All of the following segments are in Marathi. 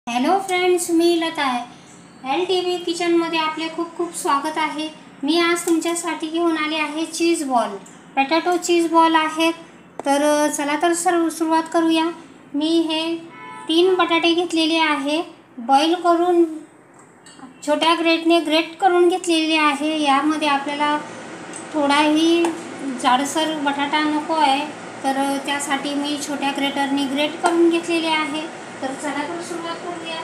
हॅलो फ्रेंड्स, मी लता आहे। LTV किचनमध्ये आपले खूप खूप स्वागत आहे। मी आज तुमच्यासाठी घेऊन आले आहे cheese ball, potato cheese ball आहेत। तर चला तर सुरुवात करूया। मी हे 3 बटाटे घेतलेले आहे, बॉईल करून छोट्या ग्रेटने ग्रेट करून घेतलेले आहे। यामध्ये आपल्याला थोडाही जाडसर बटाटा नको आहे, तर त्यासाठी मी छोट्या ग्रेटरने ग्रेट करून घेतलेले आहे। तर चला तर सुरुवात करूया।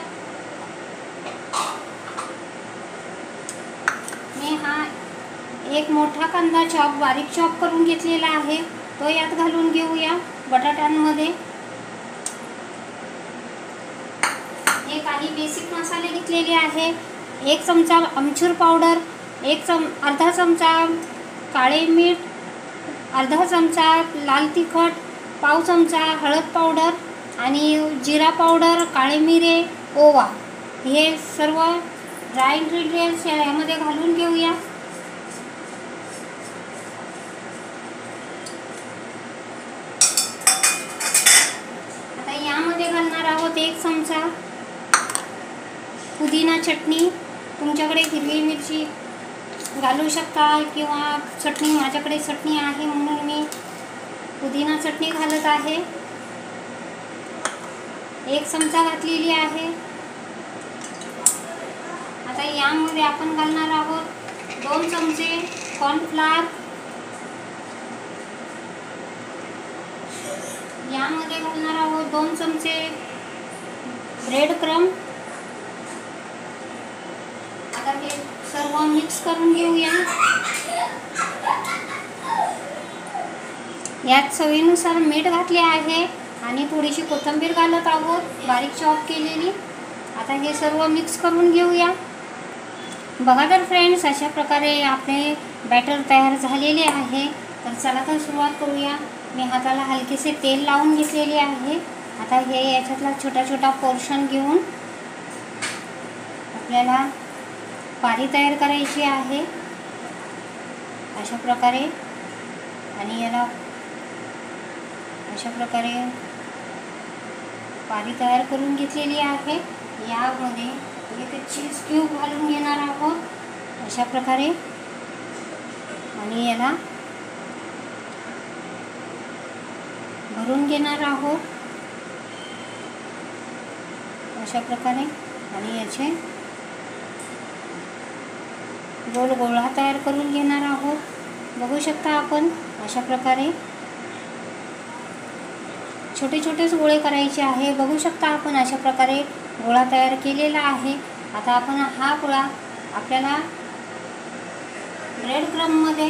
मी हा एक मोठा कांदा बारीक चॉप करून घेतलेला आहे, तो यात घालून घेऊया बटाट्यांमध्ये। हे काही बेसिक मसाले घेतलेले आहे। 1 चमचा आमचूर पावडर, अर्धा चमचा काळे मीठ, अर्धा चमचा लाल तिखट, पाव चमचा हळद पावडर आणि जिरा पावडर, काळे मिरे, ओवा, हे सर्व ड्राय इंग्रेडियंट्स यामध्ये घालून घेऊया। आता यामध्ये घालणार आहोत 1 चमचा पुदिना चटणी। तुमच्याकडे हिरवी मिरची घालू शकता किंवा चटणी, माझ्याकडे चटणी आहे म्हणून मी पुदिना चटणी घालत आहे। 1 चमचा घातलेली आहे। आता यामध्ये आपण घालणार आहोत 2 चमचे कॉर्नफ्लोअर। यामध्ये घालणार आहोत 2 चमचे ब्रेड क्रम्ब। आता हे सर्व मिक्स करून घेऊया। यात चवीनुसार मीठ घातले आहे आणि थोडीशी कोथिंबीर घालत आहोत बारीक चॉप केलेली। आता हे सर्व मिक्स करून घेऊया। बघा तर फ्रेंड्स, अशा प्रकारे आपले बॅटर तयार झालेले आहे। तर चला तर सुरुवात करूया। मी हाताला हलकेसे तेल लावून घेतलेले आहे। आता हे याच्यातला छोटा छोटा पोर्शन घेऊन आपल्याला पारी तयार करायची आहे अशा प्रकारे, आणि याला अशा प्रकारे पारी तयार करून घेतलेली आहे। यामध्ये एक चीज क्यूब घालून घेणार आहोत अशा प्रकारे, आणि याला भरून घेणार आहोत अशा प्रकारे, आणि याचे गोल गोळा तयार करून घेणार आहोत। बघू शकता आपण अशा प्रकारे छोटे छोटेच गोळे करायचे आहे। बघू शकता आपण अशा प्रकारे गोळा तयार केलेला आहे। आता आपण हा गोळा आपल्याला ब्रेड क्रम्बमध्ये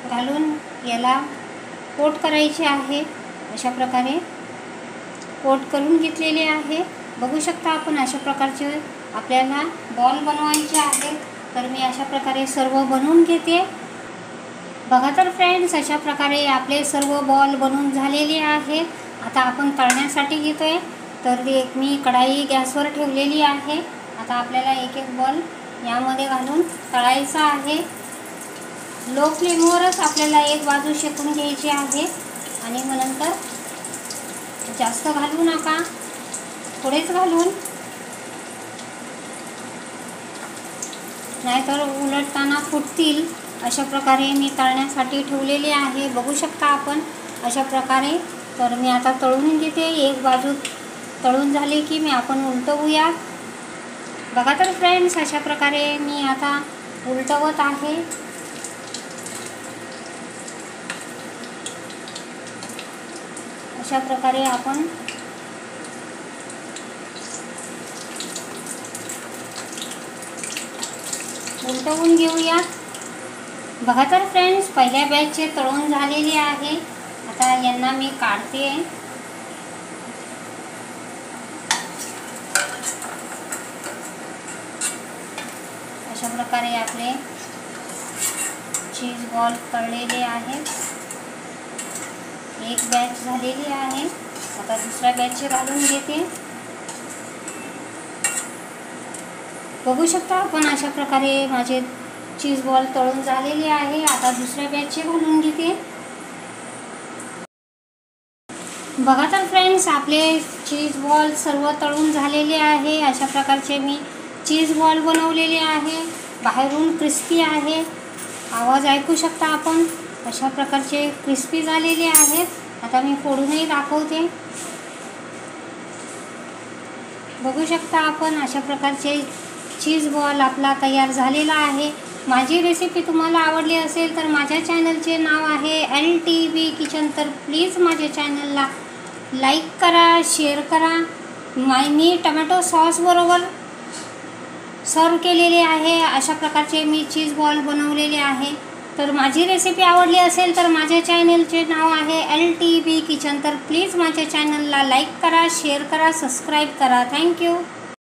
घालून याला कोट करायचे आहे अशा प्रकारे कोट करून घेतलेले आहे। बघू शकता आपण अशा प्रकारचे आपल्याला बॉल बनवायचे आहेत। तर मी अशा प्रकारे सर्व बनवून घेते। बघा तर फ्रेंड्स, अशा प्रकारे आपले सर्व बॉल बनवून झालेले आहेत। आता आपण तळण्यासाठी घेतोय। तर मी कढाई गॅसवर ठेवलेली आहे। आता आपल्याला एक एक बॉल यामध्ये घालून तळायचा आहे। लो फ्लेमवरच आपल्याला एक बाजू शेकून घ्यायची आहे, आणि मग नंतर जास्त घालू नका, थोडेच घालून, नाहीतर उलटताना फुटतील। अशा प्रकारे मी तळण्यासाठी ठेवलेले आहे। बघू शकता आपण अशा प्रकारे। तर मी आता तळून घेते। एक बाजू तळून झाली की आपण उलटवूया। बघा तर फ्रेंड्स, अशा प्रकारे मी आता उलटवत आहे। अशा प्रकारे आपण उलटवून घेऊया। बघा तर फ्रेंड्स, पहिल्या बॅचचे तळून झालेले आहे। आता यांना मी काढते। अशा प्रकारे आपले चीज बॉल तळलेले आहेत। एक बॅच झालेली आहे। आता दुसऱ्या बॅचचे घालून घेते। बघू शकता आपण अशा प्रकारे माझे चीज बॉल तळून झालेले आहे। आता दुसऱ्या बॅचचे घालून घेते। बघा तर फ्रेंड्स, आपले चीज बॉल सर्व तळून झालेले आहे. अशा प्रकारचे मी चीज बॉल बनवलेले आहे. बाहेरून क्रिस्पी आहे. आवाज ऐकू शकता आपण. अशा प्रकारचे क्रिस्पी झालेले आहेत. आता मी फोडूनही दाखवते. बघू शकता आपण, अशा प्रकारचे चीज बॉल आपला तयार झालेला आहे. माझी रेसिपी तुम्हाला आवडली असेल तर माझ्या चॅनलचे नाव आहे LTV किचन. तर प्लीज माझ्या चॅनलला लाईक करा, शेअर करा. मी टमॅटो सॉसबरोबर सर्व केलेले आहे. अशा प्रकारचे मी चीज बॉल बनवलेले आहे. तर माझी रेसिपी आवडली असेल तर माझ्या चॅनलचे नाव आहे LTV किचन. तर प्लीज माझ्या चॅनलला लाईक करा, शेअर करा, सबस्क्राईब करा. थँक्यू.